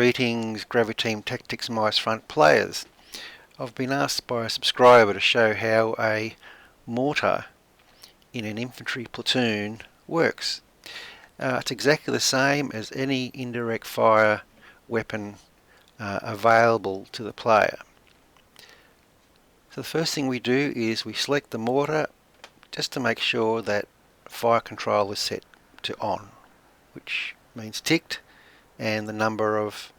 Greetings Graviteam Tactics Mius Front players. I've been asked by a subscriber to show how a mortar in an infantry platoon works. It's exactly the same as any indirect fire weapon available to the player. So the first thing we do is we select the mortar just to make sure that fire control is set to on, which means ticked, and the number of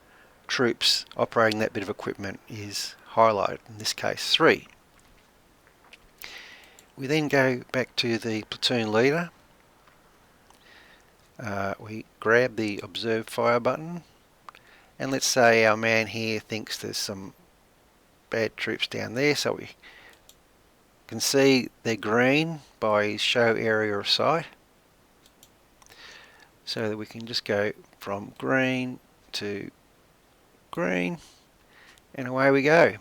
troops operating that bit of equipment is highlighted, in this case 3. We then go back to the platoon leader. We grab the observe fire button, and let's say our man here thinks there's some bad troops down there, so we can see they're green by his show area of sight, so that we can just go from green to green, and away we go.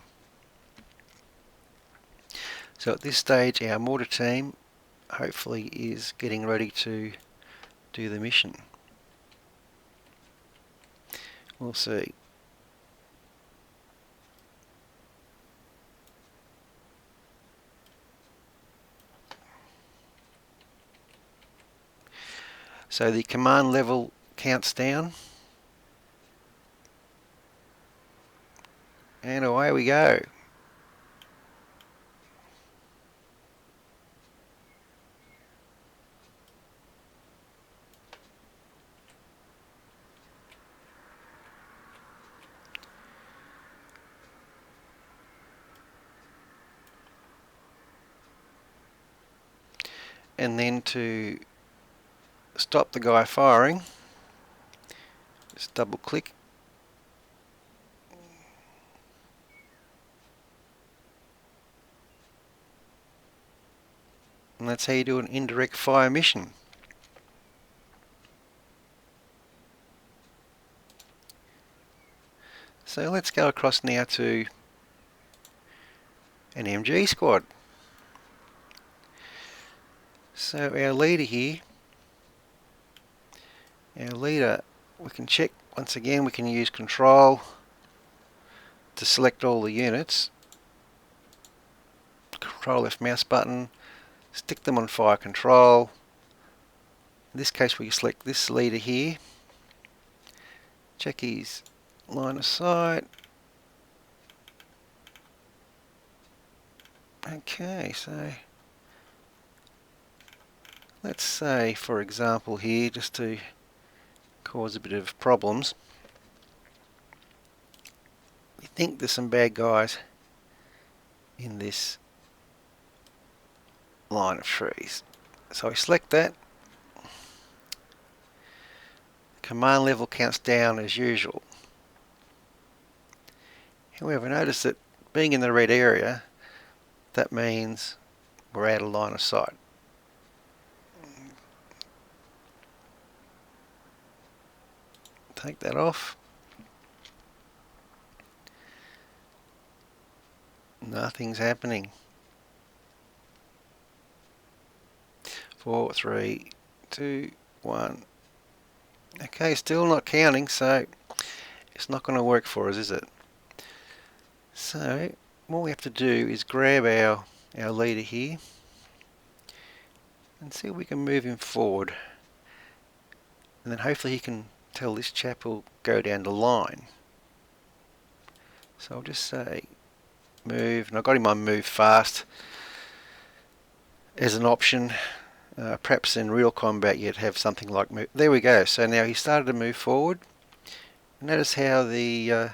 So at this stage our mortar team hopefully is getting ready to do the mission. We'll see. So the command level counts down, and away we go. And then to stop the guy firing, just double click, and that's how you do an indirect fire mission. So let's go across now to an MG squad. So our leader here, we can check once again, we can use control to select all the units. Control left mouse button, stick them on fire control. In this case we select this leader here, check his line of sight. Okay, so let's say for example here, just to cause a bit of problems, we think there's some bad guys in this line of trees. So we select that. Command level counts down as usual. However, notice that being in the red area, that means we're out of line of sight. Take that off. Nothing's happening. 4, 3, 2, 1. Okay, still not counting, so it's not going to work for us, is it? So what we have to do is grab our leader here and see if we can move him forward, and then hopefully he can tell this chap will go down the line. So I'll just say move, and I've got him on move fast as an option. Perhaps in real combat you'd have something like move. There we go. So now he started to move forward. Notice how the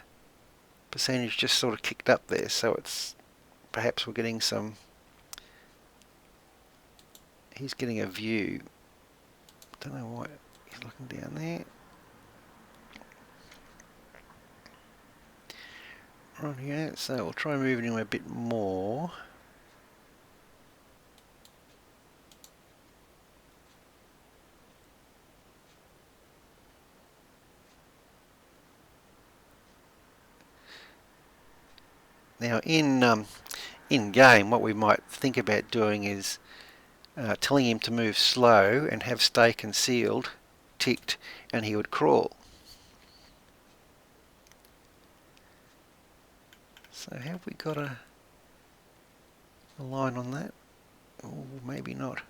percentage just sort of kicked up there, so it's perhaps we're getting some, he's getting a view. Don't know why he's looking down there. Right here, so we'll try moving him a bit more. Now in game, what we might think about doing is telling him to move slow and have stay concealed ticked, and he would crawl. So have we got a line on that? Or maybe not.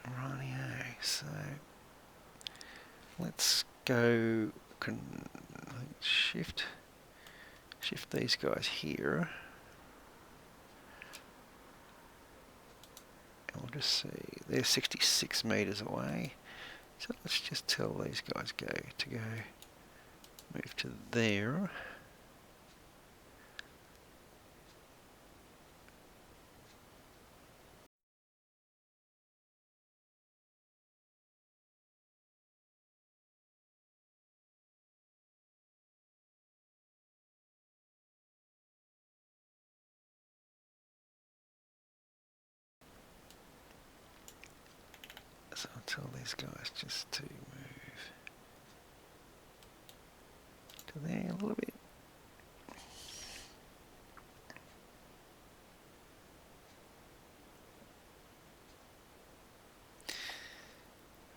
Rightio, so let's go shift these guys here. And we'll just see, they're 66 meters away. So let's just tell these guys move to there. So I'll tell these guys just to move to there a little bit.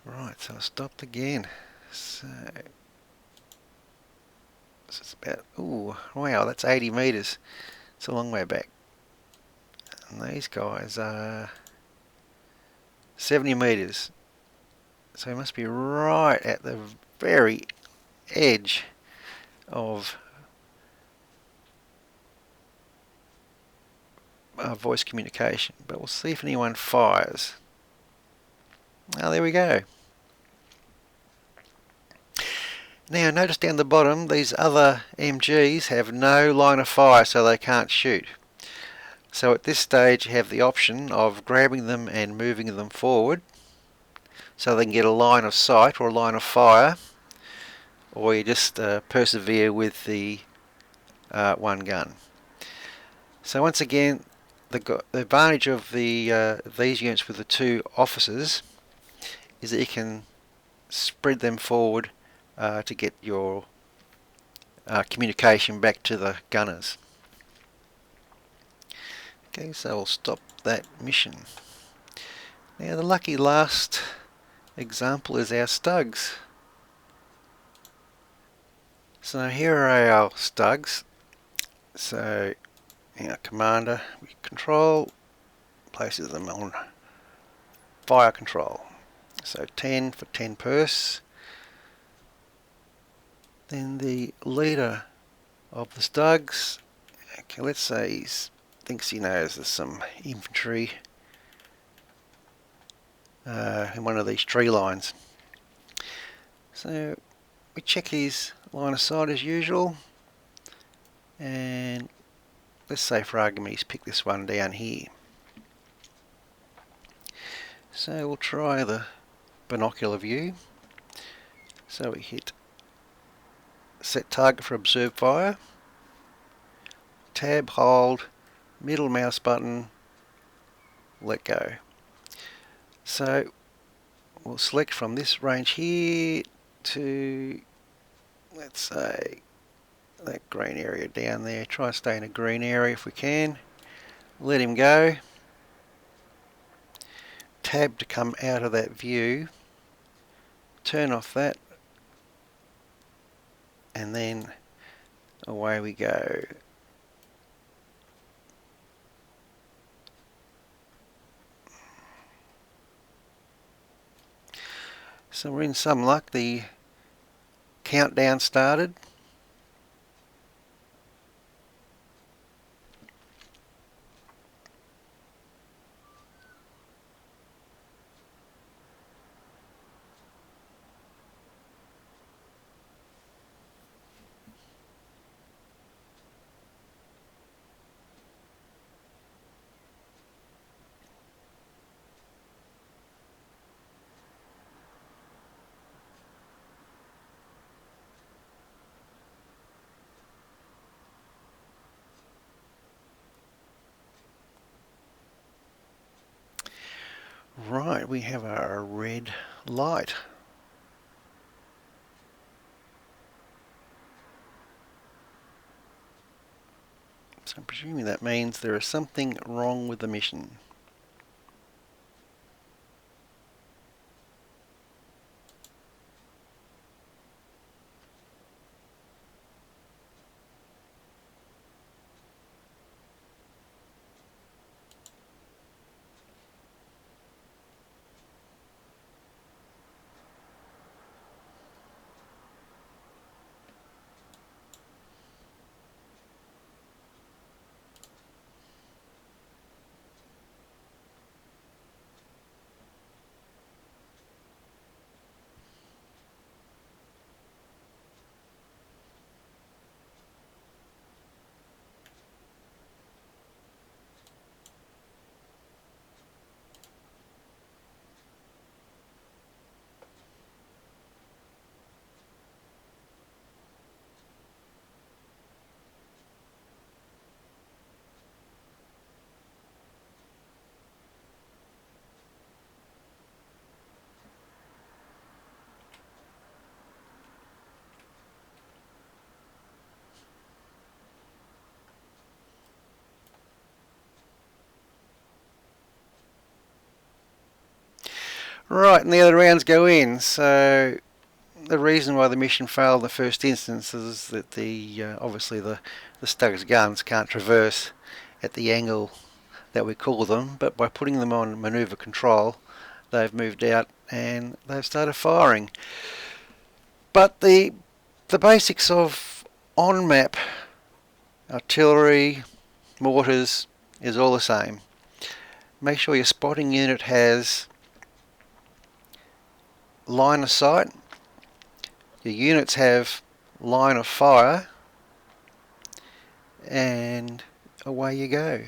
Right, so I stopped again. So it's about, ooh, wow, that's 80 meters. It's a long way back. And these guys are 70 meters. So it must be right at the very edge of voice communication. But we'll see if anyone fires. Oh, there we go. Now notice down the bottom, these other MGs have no line of fire, so they can't shoot. So at this stage you have the option of grabbing them and moving them forward so they can get a line of sight or a line of fire, or you just persevere with the one gun. So once again, the advantage of these units with the two officers is that you can spread them forward to get your communication back to the gunners. Okay, so we'll stop that mission. Now the lucky last example is our Stugs. So here are our Stugs. So our commander, we control, places them on fire control. So 10 for 10 purse. Then the leader of the Stugs, okay, let's say he thinks he knows there's some infantry in one of these tree lines. So we check his line of sight as usual, and let's say for argument he's picked this one down here. So we'll try the binocular view. So we hit set target for observe fire, tab, hold, middle mouse button, let go. So we'll select from this range here to, let's say, that green area down there. Try and stay in a green area if we can. Let him go. Tab to come out of that view. Turn off that. And then away we go. So we're in some luck. The countdown started. Right, we have our red light. So I'm presuming that means there is something wrong with the mission. Right, and the other rounds go in. So the reason why the mission failed in the first instance is that the obviously the Stug's guns can't traverse at the angle that we call them, but by putting them on manoeuvre control, they've moved out and they've started firing. But the basics of on-map artillery, mortars is all the same. Make sure your spotting unit has line of sight, your units have line of fire, and away you go.